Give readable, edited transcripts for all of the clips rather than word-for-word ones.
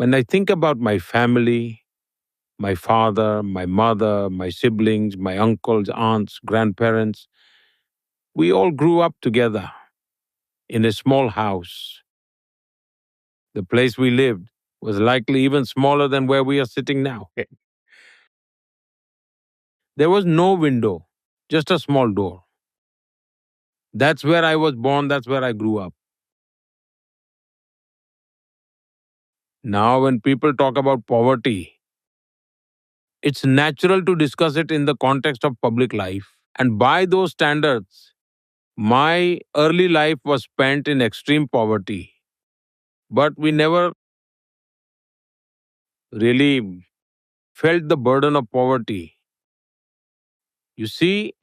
When I think about my family, my father, my mother, my siblings, my uncles, aunts, grandparents, we all grew up together in a small house. The place we lived was likely even smaller than where we are sitting now. There was no window, just a small door. That's where I was born, that's where I grew up. Now, when people talk about poverty, it's natural to discuss it in the context of public life. And by those standards, my early life was spent in extreme poverty. But we never really felt the burden of poverty. You see,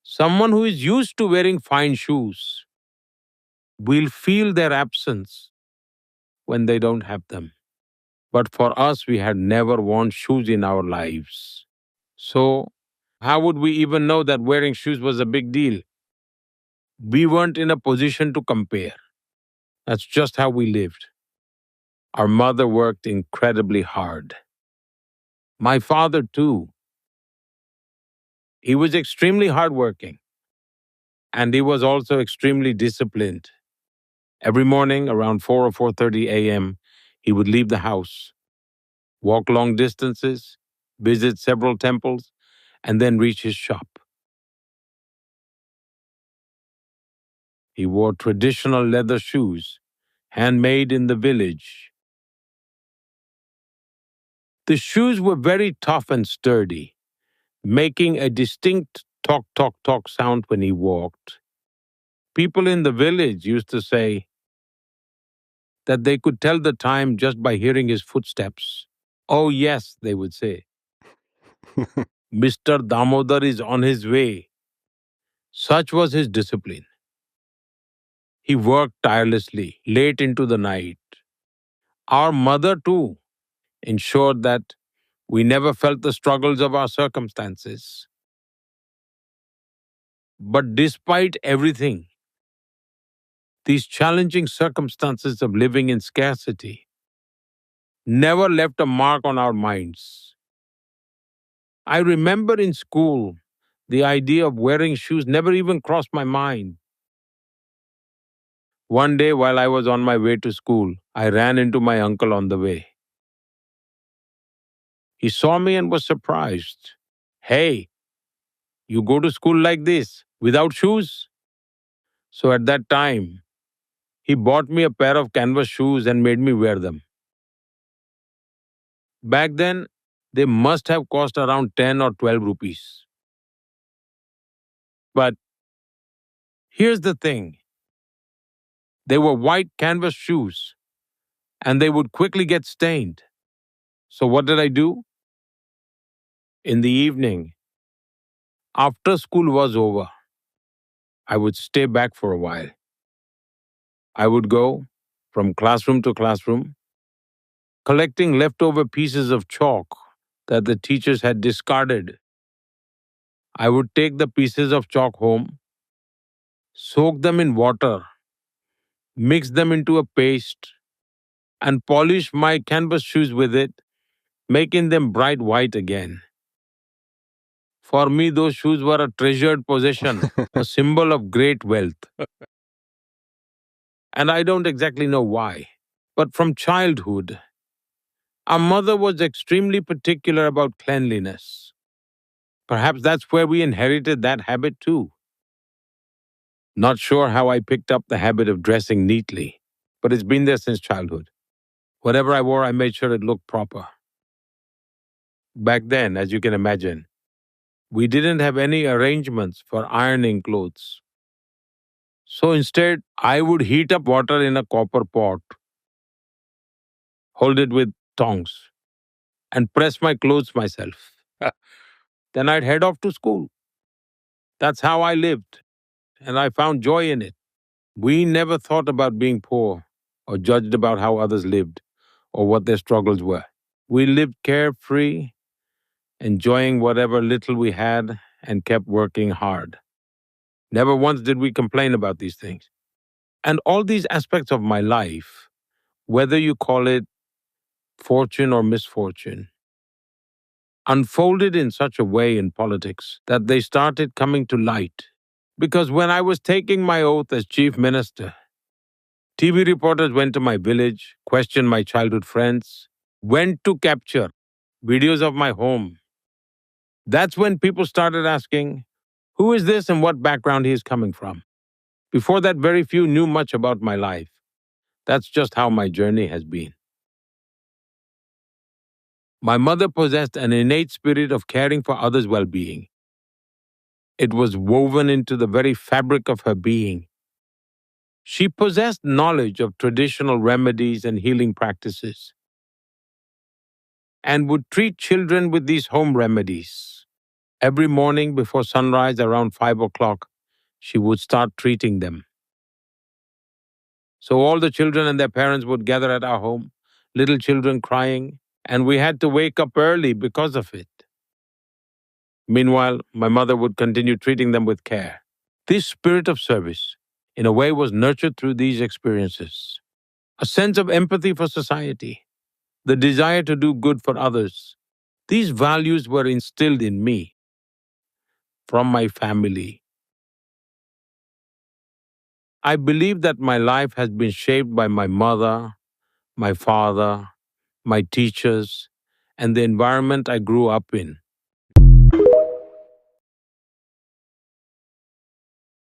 someone who is used to wearing fine shoes will feel their absence when they don't have them. But for us, we had never worn shoes in our lives. So, how would we even know that wearing shoes was a big deal? We weren't in a position to compare. That's just how we lived. Our mother worked incredibly hard. My father, too. He was extremely hardworking and he was also extremely disciplined. Every morning around 4 or 4:30 a.m., he would leave the house, walk long distances, visit several temples, and then reach his shop. He wore traditional leather shoes, handmade in the village. The shoes were very tough and sturdy, making a distinct tock, tock, tock sound when he walked. People in the village used to say that they could tell the time just by hearing his footsteps. Oh, yes, they would say, Mr. Damodar is on his way. Such was his discipline. He worked tirelessly, late into the night. Our mother, too, ensured that we never felt the struggles of our circumstances. But despite everything, these challenging circumstances of living in scarcity never left a mark on our minds. I remember in school, the idea of wearing shoes never even crossed my mind. One day, while I was on my way to school, I ran into my uncle on the way. He saw me and was surprised. Hey, you go to school like this, without shoes? So at that time, he bought me a pair of canvas shoes and made me wear them. Back then, they must have cost around 10 or 12 rupees. But here's the thing, they were white canvas shoes and they would quickly get stained. So what did I do? In the evening, after school was over, I would stay back for a while. I would go from classroom to classroom, collecting leftover pieces of chalk that the teachers had discarded. I would take the pieces of chalk home, soak them in water, mix them into a paste, and polish my canvas shoes with it, making them bright white again. For me, those shoes were a treasured possession, a symbol of great wealth. And I don't exactly know why. But from childhood, our mother was extremely particular about cleanliness. Perhaps that's where we inherited that habit too. Not sure how I picked up the habit of dressing neatly, but it's been there since childhood. Whatever I wore, I made sure it looked proper. Back then, as you can imagine, we didn't have any arrangements for ironing clothes. So instead, I would heat up water in a copper pot, hold it with tongs, and press my clothes myself. Then I'd head off to school. That's how I lived, and I found joy in it. We never thought about being poor or judged about how others lived or what their struggles were. We lived carefree, enjoying whatever little we had, and kept working hard. Never once did we complain about these things. And all these aspects of my life, whether you call it fortune or misfortune, unfolded in such a way in politics that they started coming to light. Because when I was taking my oath as chief minister, TV reporters went to my village, questioned my childhood friends, went to capture videos of my home. That's when people started asking, who is this and what background he is coming from? Before that, very few knew much about my life. That's just how my journey has been. My mother possessed an innate spirit of caring for others' well being. It was woven into the very fabric of her being. She possessed knowledge of traditional remedies and healing practices and would treat children with these home remedies. Every morning before sunrise around 5 o'clock, she would start treating them. So all the children and their parents would gather at our home, little children crying, and we had to wake up early because of it. Meanwhile, my mother would continue treating them with care. This spirit of service, in a way, was nurtured through these experiences. A sense of empathy for society, the desire to do good for others. These values were instilled in me from my family. I believe that my life has been shaped by my mother, my father, my teachers, and the environment I grew up in.